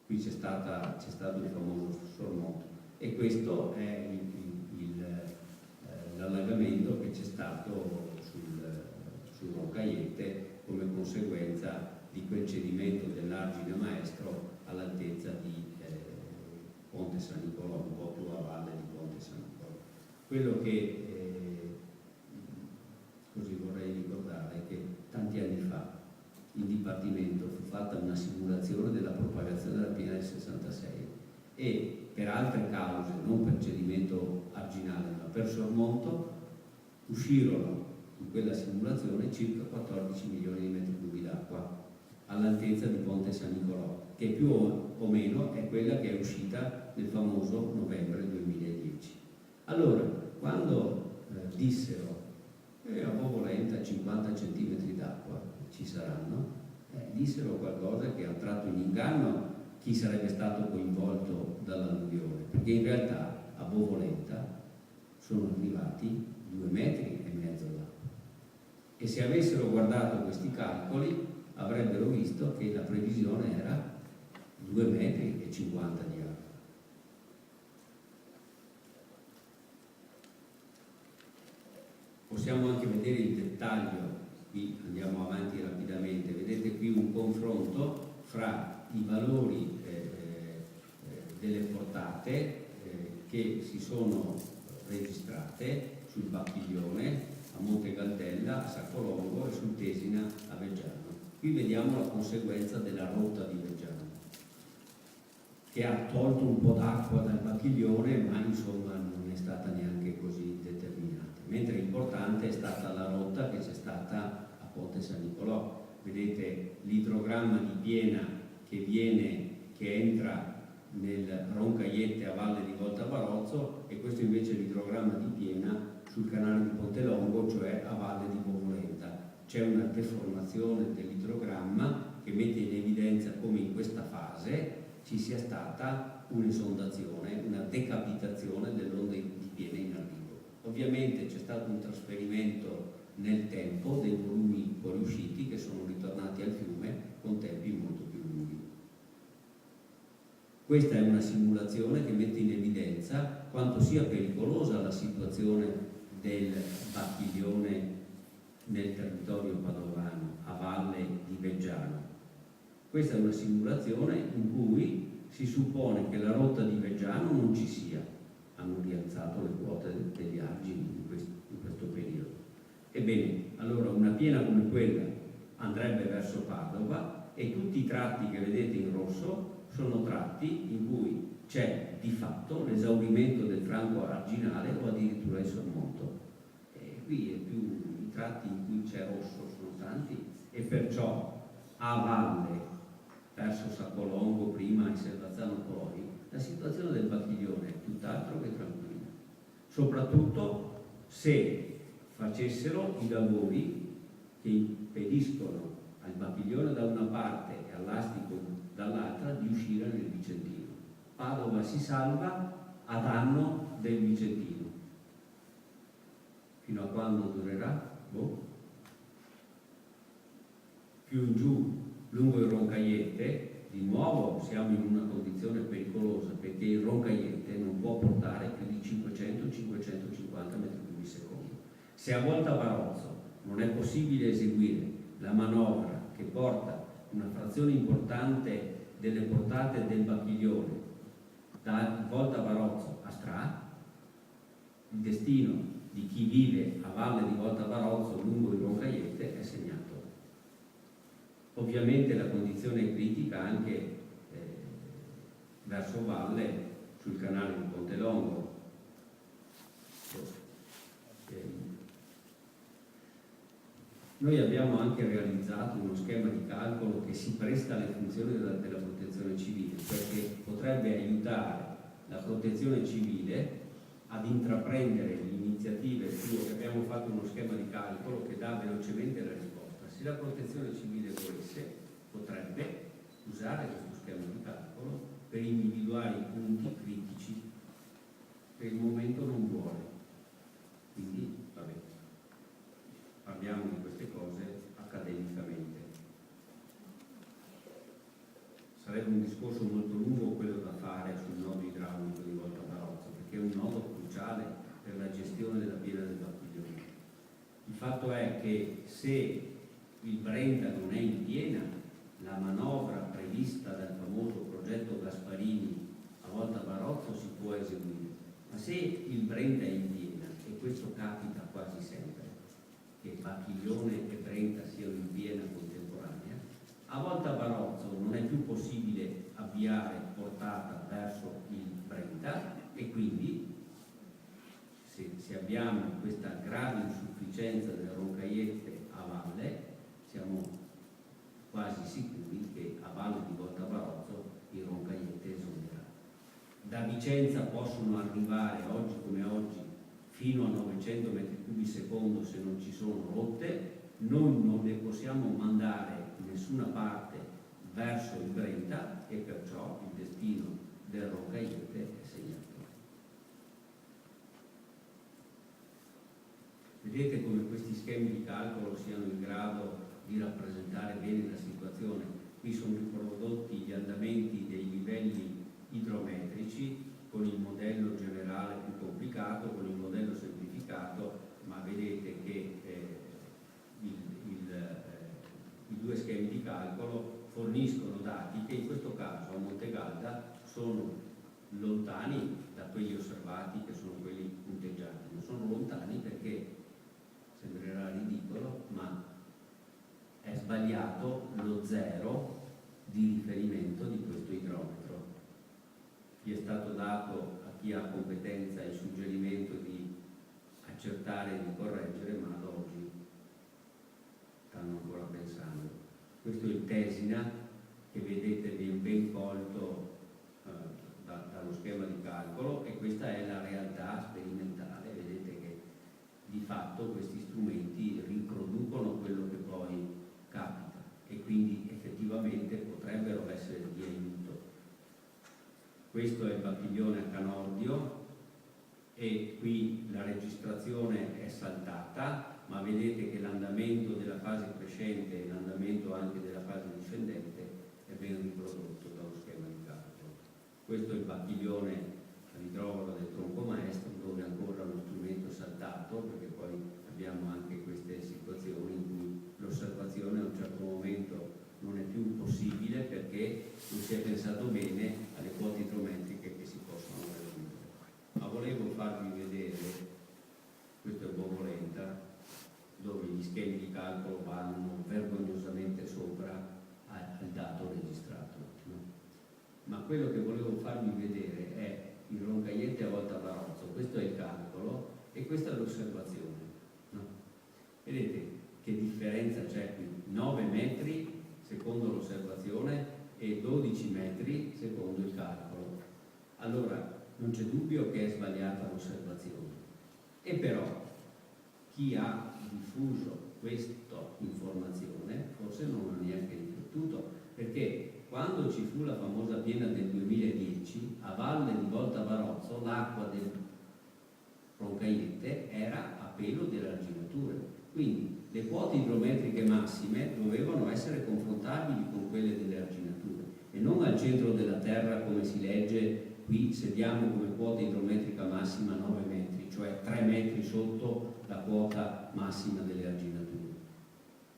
qui c'è stato il famoso sormonto, e questo è l'allagamento che c'è stato sul Roncaiete come conseguenza di quel cedimento dell'argine maestro all'altezza di Ponte San Nicolò, un po' più a valle di Ponte San Nicolò. Quello che così vorrei ricordare è che tanti anni fa il Dipartimento fu fatta una simulazione della propagazione della piena del 66 e per altre cause, non per cedimento arginale ma per sormonto, uscirono in quella simulazione circa 14 milioni di metri cubi d'acqua all'altezza di Ponte San Nicolò, che più o meno è quella che è uscita nel famoso novembre 2010. Allora, quando dissero a Bovolenta 50 centimetri d'acqua ci saranno, dissero qualcosa che ha tratto in inganno chi sarebbe stato coinvolto dall'alluvione, perché in realtà a Bovolenta sono arrivati 2,5 metri d'acqua, e se avessero guardato questi calcoli avrebbero visto che la previsione era 2,50 metri di acqua. Possiamo anche vedere il dettaglio, qui andiamo avanti rapidamente, vedete qui un confronto fra i valori delle portate che si sono registrate sul Bacchiglione, a Monte Galdella, a Saccolongo e sul Tesina a Veggiano. Qui vediamo la conseguenza della rotta di Veggiano, che ha tolto un po' d'acqua dal Bacchiglione, ma insomma non è stata neanche così determinata. Mentre importante è stata la rotta che c'è stata a Ponte San Nicolò. Vedete l'idrogramma di piena che entra nel Roncaiete a valle di Volta Barozzo, e questo invece è l'idrogramma di piena sul canale di Ponte Longo, cioè a valle di Bovolenta. C'è una deformazione dell'idrogramma che mette in evidenza come in questa fase ci sia stata un'esondazione, una decapitazione dell'onda di piena in arrivo. Ovviamente c'è stato un trasferimento nel tempo dei volumi fuoriusciti che sono ritornati al fiume con tempi molto più lunghi. Questa è una simulazione che mette in evidenza quanto sia pericolosa la situazione del Bacchiglione nel territorio padovano a valle di Veggiano. Questa è una simulazione in cui si suppone che la rotta di Veggiano non ci sia. Hanno rialzato le quote degli argini in questo periodo. Ebbene, allora una piena come quella andrebbe verso Padova, e tutti i tratti che vedete in rosso sono tratti in cui c'è di fatto l'esaurimento del franco arginale o addirittura il sormonto. E qui è più i tratti in cui c'è rosso sono tanti, e perciò a valle verso Saccolongo prima e Servazzano poi la situazione del Bacchiglione è tutt'altro che tranquilla, soprattutto se facessero i lavori che impediscono al Bacchiglione da una parte e all'Astico dall'altra di uscire nel Vicentino. Padova si salva a danno del Vicentino. Fino a quando durerà? Più in giù, lungo il Roncaiete, di nuovo siamo in una condizione pericolosa, perché il Roncaiete non può portare più di 500-550 metri cubi secondo. Se a Volta Barozzo non è possibile eseguire la manovra che porta una frazione importante delle portate del Bacchiglione da Volta Barozzo a Stra, il destino di chi vive a valle di Volta Barozzo lungo il Roncaiete è segnato. Ovviamente la condizione è critica anche verso valle sul canale di Ponte Longo. Noi abbiamo anche realizzato uno schema di calcolo che si presta alle funzioni della protezione civile, perché potrebbe aiutare la protezione civile ad intraprendere le iniziative. Abbiamo fatto uno schema di calcolo che dà velocemente la risposta. Se la protezione civile volesse, potrebbe usare questo schema di calcolo per individuare i punti critici. Per il momento non vuole. Quindi, vabbè, parliamo di queste cose accademicamente. Sarebbe sarebbe un discorso molto lungo quello da fare sul nodo idraulico di Volta Barozzo, perché è un nodo cruciale per la gestione della piena del Bacchiglione. Il fatto è che se il Brenta non è in piena, la manovra prevista dal famoso progetto Gasparini a Volta Barozzo si può eseguire, ma se il Brenta è in piena, e questo capita quasi sempre, che Bacchiglione e Brenta siano in piena contemporanea, a Volta Barozzo non è più possibile avviare portata verso il Brenta, e quindi se abbiamo questa grave insufficienza delle Roncaiette a valle, siamo quasi sicuri che a valle di Volta Barozzo il Roncaiette esonerà. Da Vicenza possono arrivare oggi come oggi fino a 900 metri cubi secondo se non ci sono rotte. Noi non le possiamo mandare in nessuna parte verso il Brenta, e perciò il destino del Roncaiette è segnato. Vedete come questi schemi di calcolo siano in grado di rappresentare bene la situazione. Qui sono riprodotti gli andamenti dei livelli idrometrici con il modello generale più complicato, con il modello semplificato, ma vedete che i due schemi di calcolo forniscono dati che in questo caso a Montegalda sono lontani da quelli osservati, che sono quelli punteggiati, non sono lontani perché sembrerà ridicolo, ma è sbagliato lo zero di riferimento di questo idrometro. Gli è stato dato a chi ha competenza il suggerimento di accertare e di correggere, ma ad oggi stanno ancora pensando. Questo è il Tesina, che vedete ben colto dallo schema di calcolo, e questa è la realtà sperimentale. Vedete che di fatto questi strumenti riproducono quello che poi capita, e quindi effettivamente potrebbero essere di aiuto. Questo è il Bacchiglione a Canordio, e qui la registrazione è saltata, ma vedete che l'andamento della fase crescente e l'andamento anche della fase discendente è ben riprodotto dallo schema di calcolo. Questo è il Bacchiglione all'idrovolo del tronco maestro, dove ancora lo strumento è saltato, perché poi abbiamo anche queste situazioni in cui l'osservazione a un certo momento non è più possibile perché non si è pensato bene alle quote idrometriche che si possono raggiungere. Ma volevo farvi vedere, questo è Bovolenta, dove gli schemi di calcolo vanno vergognosamente sopra al dato registrato, no? Ma quello che volevo farvi vedere è il Roncaiette a Volta Barozzo. Questo è il calcolo e questa è l'osservazione, no? Vedete che differenza c'è qui? 9 metri secondo l'osservazione e 12 metri secondo il calcolo. Allora non c'è dubbio che è sbagliata l'osservazione, e però chi ha diffuso questa informazione forse non ha neanche riflettuto, perché quando ci fu la famosa piena del 2010 a valle di Volta Barozzo l'acqua del Roncaiette era a pelo delle arginature, quindi le quote idrometriche massime dovevano essere confrontabili con quelle delle arginature e non al centro della terra, come si legge qui. Se diamo come quota idrometrica massima 9 metri, cioè 3 metri sotto la quota massima delle arginature,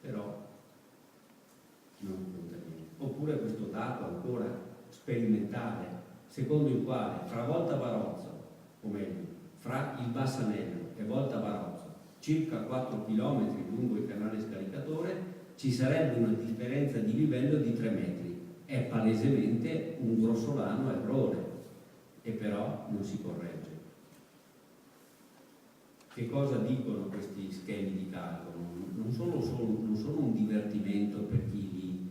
però non conta niente. Oppure questo dato ancora sperimentale, secondo il quale fra Volta Barozzo, o meglio, fra il Bassanello e Volta Barozzo, circa 4 km lungo il canale scaricatore, ci sarebbe una differenza di livello di 3 metri. È palesemente un grossolano errore, e però non si corregge. Che cosa dicono questi schemi di calcolo? Non sono un divertimento per chi li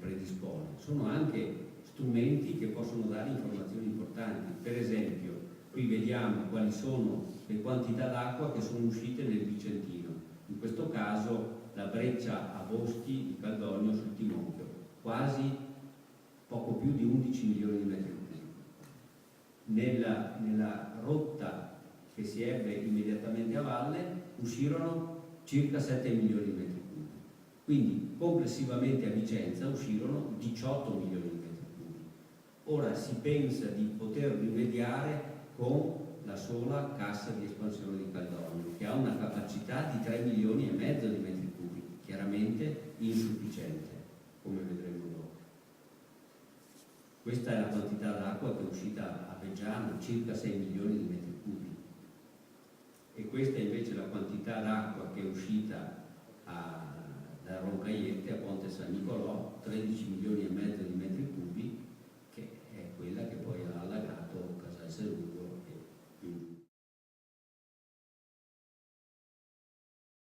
predispone, sono anche strumenti che possono dare informazioni importanti. Per esempio, qui vediamo quali sono le quantità d'acqua che sono uscite nel Vicentino. In questo caso la breccia a Boschi di Caldogno sul Timonchio, quasi poco più di 11 milioni di metri cubi. Nella rotta che si ebbe immediatamente a valle uscirono circa 7 milioni di metri cubi. Quindi complessivamente a Vicenza uscirono 18 milioni di metri cubi. Ora si pensa di poter rimediare con la sola cassa di espansione di Caldonio, che ha una capacità di 3,5 milioni di metri cubi, chiaramente insufficiente, come vedremo dopo. Questa è la quantità d'acqua che è uscita a Veggiano, circa 6 milioni di metri cubi, e questa invece è la quantità d'acqua che è uscita da Roncaiette a Ponte San Nicolò, 13